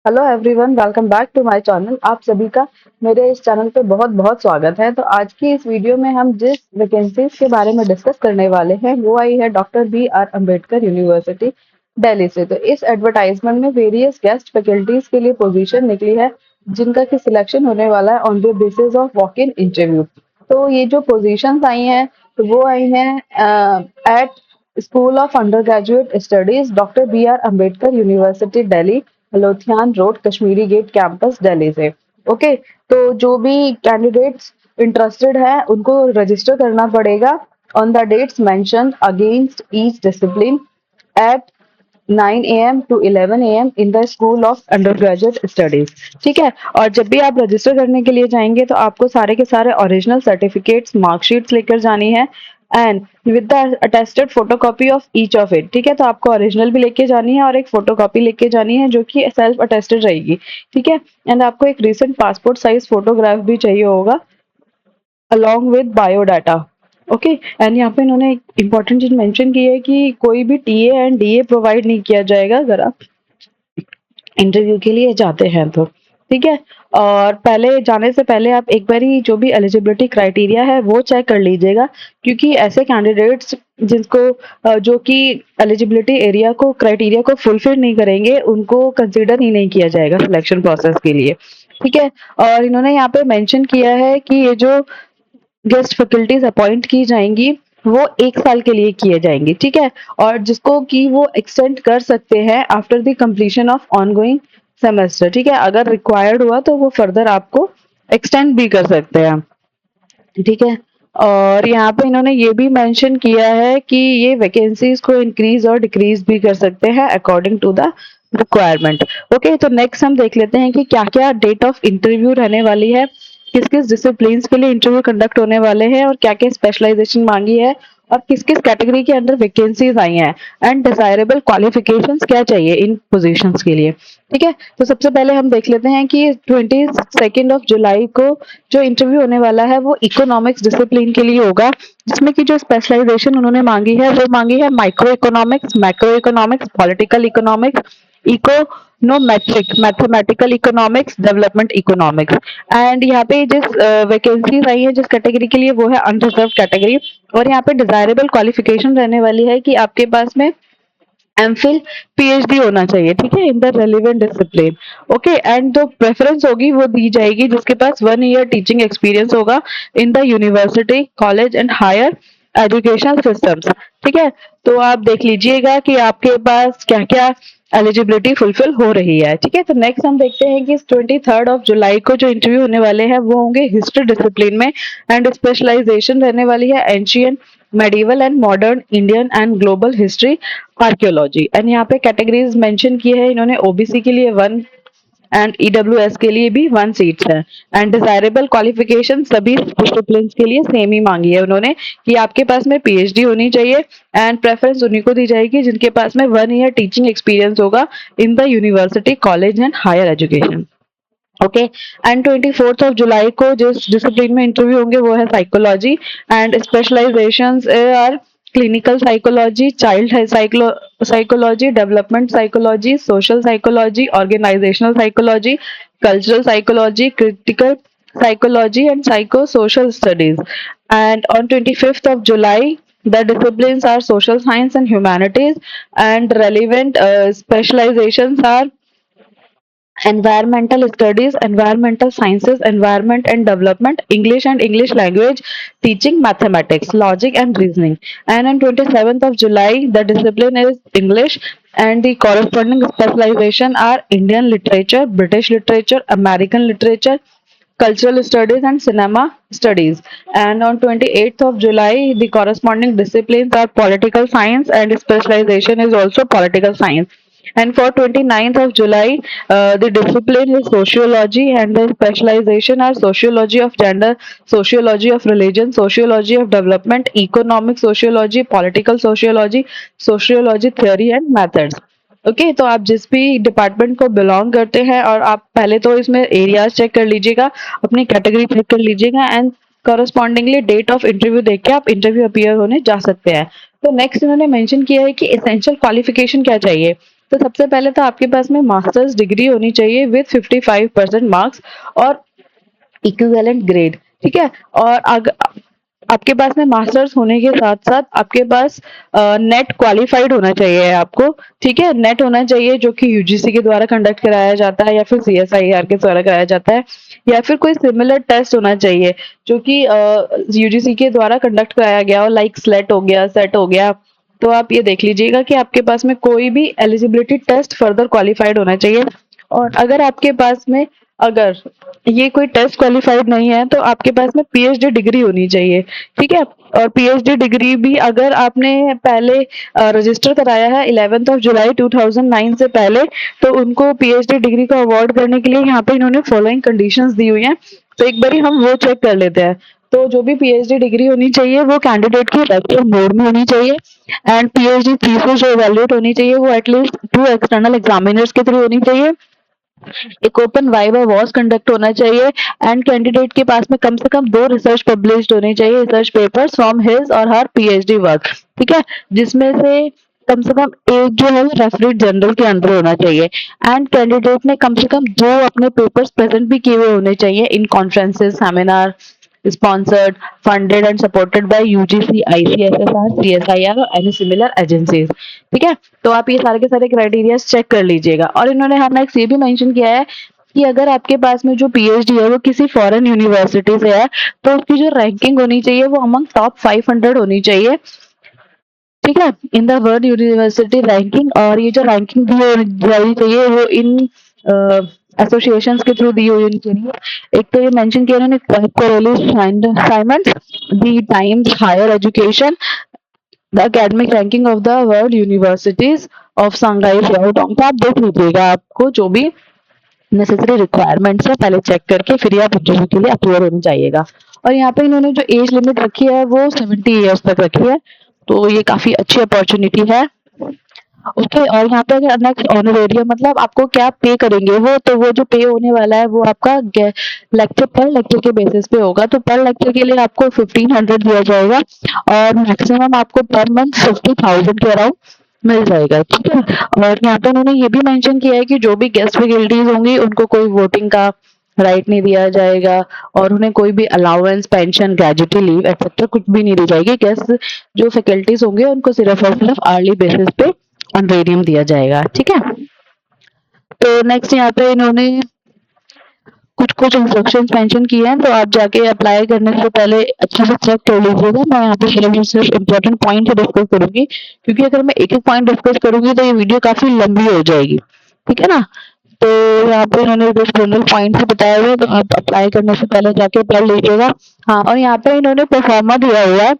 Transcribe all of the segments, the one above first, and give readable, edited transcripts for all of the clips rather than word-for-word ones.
Hello everyone, welcome back to my channel. आप सभी का मेरे इस चैनल पे बहुत बहुत स्वागत है। तो आज की इस वीडियो में हम जिस वैकेंसीज के बारे में डिस्कस करने वाले हैं वो आई है doctor B R Ambedkar university Delhi से। तो इस एडवर्टाइजमेंट में वेरियस गेस्ट फैकल्टीज के लिए पोजीशन निकली है जिनका कि सिलेक्शन होने वाला है on the basis of walk in interview. तो ये जो पोजीशंस आई हैं तो वो आई हैं एट school of undergraduate studies doctor B R Ambedkar university Delhi, Lothian road, Kashmiri gate campus, Delhi से। ओके, तो जो भी कैंडिडेट्स इंटरेस्टेड है उनको रजिस्टर करना पड़ेगा on the dates mentioned against each discipline at 9 a.m. to 11 a.m. In the school of undergraduate studies. ठीक है। और जब भी आप रजिस्टर करने के लिए जाएंगे तो आपको सारे के सारे ओरिजिनल सर्टिफिकेट्स, मार्कशीट्स लेकर जानी है and with the attested photocopy of each of it. ठीक है, तो आपको ओरिजिनल भी लेके जानी है और एक फोटोकॉपी लेके जानी है जो कि सेल्फ अटेस्टेड रहेगी। ठीक है। एंड आपको एक रिसेंट पासपोर्ट साइज फोटोग्राफ भी चाहिए होगा along with biodata. Okay. And यहाँ पे इन्होंने एक इम्पॉर्टेंट चीज मेंशन की है कि कोई भी टीए एंड डीए प्रोवाइड नहीं किया जाएगा अगर आप इंटरव्यू के लिए जाते हैं तो। ठीक है। और पहले जाने से पहले आप एक बारी जो भी एलिजिबिलिटी क्राइटेरिया है वो चेक कर लीजिएगा, क्योंकि ऐसे कैंडिडेट्स जिनको जो कि एलिजिबिलिटी एरिया को क्राइटेरिया को फुलफिल नहीं करेंगे उनको कंसीडर ही नहीं किया जाएगा सिलेक्शन प्रोसेस के लिए। ठीक है। और इन्होंने यहाँ पे मेंशन किया है कि ये जो गेस्ट फैकल्टीज अपॉइंट की जाएंगी वो 1 साल के लिए किए जाएंगे। ठीक है। और जिसको कि वो एक्सटेंड कर सकते हैं after the completion of ongoing semester. ठीक है, अगर रिक्वायर्ड हुआ तो वो फर्दर आपको एक्सटेंड भी कर सकते हैं। ठीक है। और यहाँ पे इन्होंने ये भी मेंशन किया है कि ये वैकेंसीज को इंक्रीज और डिक्रीज भी कर सकते हैं according to the requirement. Okay, तो नेक्स्ट हम देख लेते हैं कि क्या क्या डेट ऑफ इंटरव्यू रहने वाली है, किस किस डिसिप्लिन के लिए इंटरव्यू कंडक्ट होने वाले हैं और क्या क्या स्पेशलाइजेशन मांगी है और किस किस कैटेगरी के अंदर वैकेंसीज आई हैं एंड डिजायरेबल क्वालिफिकेशंस क्या चाहिए इन पोजीशंस के लिए। ठीक है। तो सबसे पहले हम देख लेते हैं कि 22 को जो इंटरव्यू होने वाला है वो इकोनॉमिक्स डिसिप्लिन के लिए होगा, जिसमें कि जो स्पेशलाइजेशन उन्होंने मांगी है वो मांगी है micro economics, macro economics, political economics, econometric, mathematical economics, development economics. And यहाँ पे जिस वैकेंसीज आई है जिस कैटेगरी के लिए वो है अनरिजर्व कैटेगरी। और यहाँ पे डिजायरेबल क्वालिफिकेशन रहने वाली है कि आपके पास में एमफिल पीएचडी होना चाहिए। ठीक है, in the relevant discipline. Okay. And जो प्रेफरेंस होगी वो दी जाएगी जिसके पास 1 ईयर टीचिंग एक्सपीरियंस होगा in the university, college and higher education systems. ठीक है। तो आप देख लीजिएगा कि आपके पास क्या क्या एलिजिबिलिटी फुलफिल हो रही है। ठीक है। तो नेक्स्ट हम देखते हैं कि 23 जुलाई को जो इंटरव्यू होने वाले हैं वो होंगे हिस्ट्री डिसिप्लिन में एंड स्पेशलाइजेशन रहने वाली है ancient, medieval and modern Indian and global history, archaeology. And यहाँ पे कैटेगरीज मेंशन की है इन्होंने, ओबीसी के लिए 1 एंड ईडब्ल्यूएस के लिए भी 1 सीट है। एंड डिजायरेबल क्वालिफिकेशन सभी डिसिप्लिन के लिए सेम ही मांगी है उन्होंने कि आपके पास में पीएचडी होनी चाहिए एंड प्रेफरेंस उन्हीं को दी जाएगी जिनके पास में 1 ईयर टीचिंग एक्सपीरियंस होगा in the university, college and higher education. Okay. And 24 जुलाई को जिस डिसिप्लिन में इंटरव्यू होंगे वो है psychology and specialisation are clinical psychology, child psychology, development psychology, social psychology, organisational psychology, cultural psychology, critical psychology and psychosocial studies. And on 25th of July, the disciplines are social science and humanities, and relevant specializations are environmental studies, environmental sciences, environment and development, English and English language, teaching, mathematics, logic and reasoning. And on 27th of July, the discipline is English and the corresponding specialization are Indian literature, British literature, American literature, cultural studies and cinema studies. And on 28th of July, the corresponding disciplines are political science and specialization is also political science. And for 29th of July, the discipline is sociology and the specialization are sociology of gender, sociology of religion, sociology of development, economic sociology, political sociology, sociology theory and methods. Okay. तो आप जिस भी department को belong करते हैं और आप पहले तो इसमें एरियाज चेक कर लीजिएगा, अपनी कैटेगरी चेक कर लीजिएगा and correspondingly date of interview देख के आप इंटरव्यू अपीयर होने जा सकते हैं। तो नेक्स्ट इन्होंने मेंशन किया है कि एसेंशियल क्वालिफिकेशन क्या चाहिए। तो सबसे पहले तो आपके पास में मास्टर्स डिग्री होनी चाहिए विथ 55% मार्क्स और इक्विवेलेंट ग्रेड, ठीक है। और आपके पास में मास्टर्स होने के साथ-साथ आपके पास नेट क्वालिफाइड होना चाहिए आपको, ठीक है। नेट होना चाहिए जो कि यूजीसी के द्वारा कंडक्ट कराया जाता है या फिर सीएसआईआर के द्वारा कराया जाता है, या फिर कोई सिमिलर टेस्ट होना चाहिए जो कि यूजीसी के द्वारा कंडक्ट कराया गया हो, लाइक स्लेट हो गया, सेट हो गया। तो आप ये देख लीजिएगा कि आपके पास में कोई भी एलिजिबिलिटी टेस्ट फर्दर क्वालिफाइड होना चाहिए। और अगर आपके पास में अगर ये कोई टेस्ट क्वालिफाइड नहीं है तो आपके पास में पीएचडी डिग्री होनी चाहिए, ठीक है। और पीएचडी डिग्री भी अगर आपने पहले रजिस्टर कराया है 11 जुलाई 2009 से पहले, तो उनको पीएचडी डिग्री को अवार्ड करने के लिए यहाँ पे इन्होंने फॉलोइंग कंडीशंस दी हुई हैं। तो एक बारी हम वो चेक कर लेते हैं। तो जो भी पीएचडी डिग्री होनी चाहिए वो कैंडिडेट की लेक्चर मोड में होनी चाहिए, एंड पीएचडी थीसिस जो इवैल्यूएट होनी चाहिए वो एटलीस्ट 2 एक्सटर्नल एग्जामिनर्स के थ्रू होनी चाहिए। एक ओपन वाइवा वॉस कंडक्ट होना चाहिए, एंड कैंडिडेट के पास में कम से कम 2 रिसर्च पब्लिश्ड होने चाहिए, रिसर्च पेपर्स फ्रॉम हिज और हर पीएचडी वर्क, ठीक है। जिसमें से कम से कम एक जो है वो रेफरेंट जनरल के अंदर होना चाहिए, एंड कैंडिडेट ने कम से कम 2 अपने पेपर्स प्रेजेंट भी किए हुए होने चाहिए इन conferences, seminar, sponsored, funded and supported by UGC, ICSSR, CSIR और any similar agencies, ठीक है। तो आप ये सारे के सारे क्राइटेरिया चेक कर लीजिएगा। और इन्होंने हमें नेक्स्ट ये भी मेंशन किया है कि अगर आपके पास में जो पीएचडी है वो किसी फॉरेन यूनिवर्सिटी से है तो उसकी जो रैंकिंग होनी चाहिए वो अमंग टॉप 500 होनी चाहिए, ठीक है, in the world university ranking. और ये जो रैंकिंग दी जानी चाहिए वो इन एसोसिएशन के थ्रू दी हुई होनी चाहिए। एक तो ये मेंशन किया उन्होंने Symonds, the Times higher education, the academic ranking of the world universities of Shanghai फ्लाउटोंग। तो आप देख लीजिएगा, आपको जो भी नेसेसरी रिक्वायरमेंट्स है पहले चेक करके फिर आप इंटरव्यू के लिए अप्रूवल होने चाहिएगा। और यहाँ पे इन्होंने जो एज लिमिट रखी है वो 70 ईयर्स तक रखी है, तो ये काफी अच्छी अपॉर्चुनिटी है। ओके, और यहाँ पे अगर नेक्स्ट ऑनरेरियम मतलब आपको क्या पे करेंगे वो, तो वो जो पे होने वाला है वो आपका लेक्चर पर लेक्चर के बेसिस पे होगा। तो पर लेक्चर के लिए आपको 1500 दिया जाएगा और मैक्सिमम आपको पर मंथ 50,000 के अराउंड मिल जाएगा, ठीक है। और यहाँ पे उन्होंने ये भी मेंशन किया है कि जो भी गेस्ट फैकल्टीज होंगी उनको कोई वोटिंग का राइट नहीं दिया जाएगा, और उन्हें कोई भी allowance, pension, gratuity leave etcetera कुछ भी नहीं दी जाएगी। गेस्ट जो फैकल्टीज होंगे उनको सिर्फ और सिर्फ अर्ली बेसिस पे ऑनरेरियम दिया जाएगा, ठीक है। तो नेक्स्ट यहाँ पे इन्होंने कुछ कुछ इंस्ट्रक्शंस मेंशन किए हैं, तो आप जाके अप्लाई करने से पहले अच्छे से चेक कर लीजिएगा। मैं यहाँ पे सिर्फ इम्पोर्टेंट पॉइंट ही डिस्कस करूंगी, क्योंकि अगर मैं एक एक पॉइंट डिस्कस करूंगी तो ये वीडियो काफी लंबी हो जाएगी, ठीक है ना। तो यहाँ पे इन्होंने कुछ जनरल पॉइंट ही बताए हुए, तो आप अप्लाई करने से पहले जाके पढ़ लीजिएगा। हाँ, और यहाँ पे इन्होंने परफॉर्मा दिया हुआ है,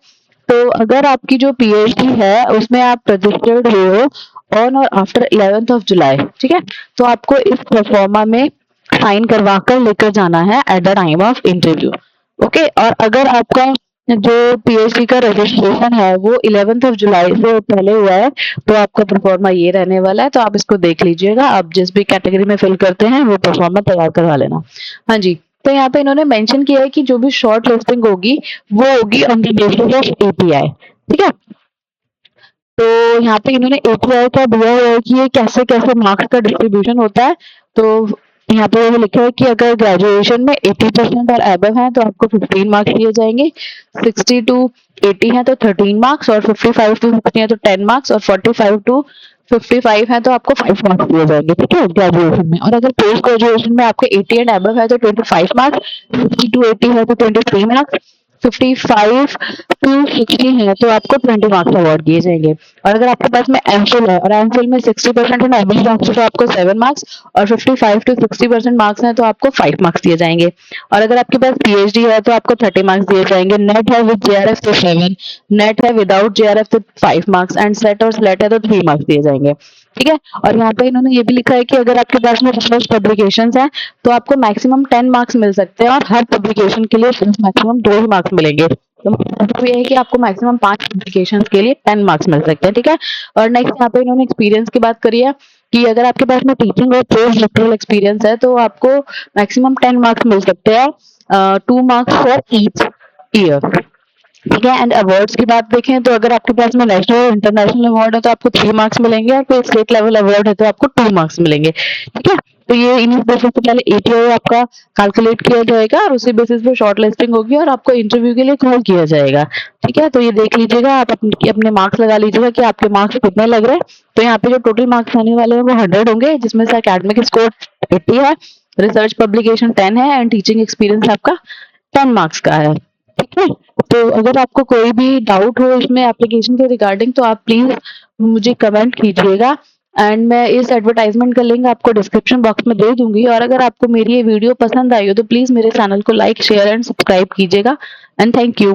तो अगर आपकी जो पीएचडी है उसमें आप रजिस्टर्ड हुए हो ऑन और आफ्टर 11 जुलाई, ठीक है, तो आपको इस परफॉर्मा में साइन करवा कर लेकर जाना है at the time of interview, okay. और अगर आपका जो पीएचडी का रजिस्ट्रेशन है वो 11 जुलाई से पहले हुआ है तो आपका परफॉर्मा ये रहने वाला है, तो आप इसको देख लीजिएगा। आप जिस भी कैटेगरी में फिल करते हैं वो परफॉर्मा तैयार करवा लेना। हाँ जी, तो यहाँ पे इन्होंने मेंशन किया है कि जो भी शॉर्ट लिस्टिंग होगी वो होगी on the basis of API, ठीक है। तो यहाँ पे इन्होंने एपीआई का दिया हुआ है कि ये कैसे कैसे मार्क्स का डिस्ट्रीब्यूशन होता है। तो यहाँ पे ये लिखा है कि अगर ग्रेजुएशन में 80% और अबव है तो आपको 15 मार्क्स दिए जाएंगे, 60 टू 80 है तो 13 मार्क्स, और 55 टू 60 है तो 10 मार्क्स, और 45 टू 55 है तो आपको 5 मार्क्स दिए जाएंगे, ठीक है, ग्रेजुएशन में। और अगर पोस्ट ग्रेजुएशन में आपके 80 एंड अबव है तो 25 मार्क्स, 60 टू 80 है तो 23 मार्क्स, 55 टू 60 है तो आपको 20 मार्क्स अवार्ड किए जाएंगे। और अगर आपके पास में एमफिल है और एमफिल में 60% एंड एबव मार्क्स है तो आपको 7 मार्क्स, और 55 टू 60% मार्क्स हैं तो आपको 5 मार्क्स दिए जाएंगे। और अगर आपके पास पीएचडी है तो आपको 30 मार्क्स दिए जाएंगे। नेट है विद जेआरएफ तो 7, नेट है विदाउट जेआरएफ तो 5 मार्क्स, एंड सेट और स्लेट है तो 3 मार्क्स दिए जाएंगे, ठीक है। और यहाँ पे इन्होंने ये भी लिखा है कि अगर आपके पास में रिसर्च पब्लिकेशंस हैं तो आपको मैक्सिमम 10 मार्क्स मिल सकते हैं, और हर पब्लिकेशन के लिए सिर्फ मैक्सिमम 2 ही मार्क्स मिलेंगे। तो मतलब ये है कि आपको मैक्सिमम 5 पब्लिकेशंस के लिए 10 मार्क्स मिल सकते हैं, ठीक है। और नेक्स्ट यहाँ पे इन्होंने एक्सपीरियंस की बात करी है कि अगर आपके पास में टीचिंग और पोस्ट डॉक्टरल एक्सपीरियंस है तो आपको मैक्सिमम 10 मार्क्स मिल सकते हैं, 2 मार्क्स फॉर ईच ईयर, ठीक है। एंड अवार्ड्स की बात देखें तो अगर आपके पास में नेशनल और इंटरनेशनल अवार्ड है तो आपको 3 मार्क्स मिलेंगे, और कोई स्टेट लेवल अवार्ड है तो आपको 2 मार्क्स मिलेंगे। ठीक है, तो ये इन्हीं बेसिस पे पहले एटीओ आपका कैलकुलेट किया जाएगा और उसी बेसिस पे शॉर्ट लिस्टिंग होगी और आपको इंटरव्यू के लिए कॉल किया जाएगा। ठीक है, तो ये देख लीजिएगा, आप अपने मार्क्स लगा लीजिएगा कि आपके मार्क्स कितने लग रहे हैं। तो यहाँ पे जो टोटल मार्क्स आने वाले हैं वो 100 होंगे, जिसमें से एकेडमिक स्कोर 80 है, रिसर्च पब्लिकेशन 10 है एंड टीचिंग एक्सपीरियंस आपका 10 मार्क्स का है। ठीक है, तो अगर आपको कोई भी डाउट हो इसमें एप्लीकेशन के रिगार्डिंग तो आप प्लीज मुझे कमेंट कीजिएगा, एंड मैं इस एडवर्टाइजमेंट का लिंक आपको डिस्क्रिप्शन बॉक्स में दे दूंगी। और अगर आपको मेरी ये वीडियो पसंद आई हो तो प्लीज मेरे चैनल को लाइक शेयर एंड सब्सक्राइब कीजिएगा, एंड थैंक यू।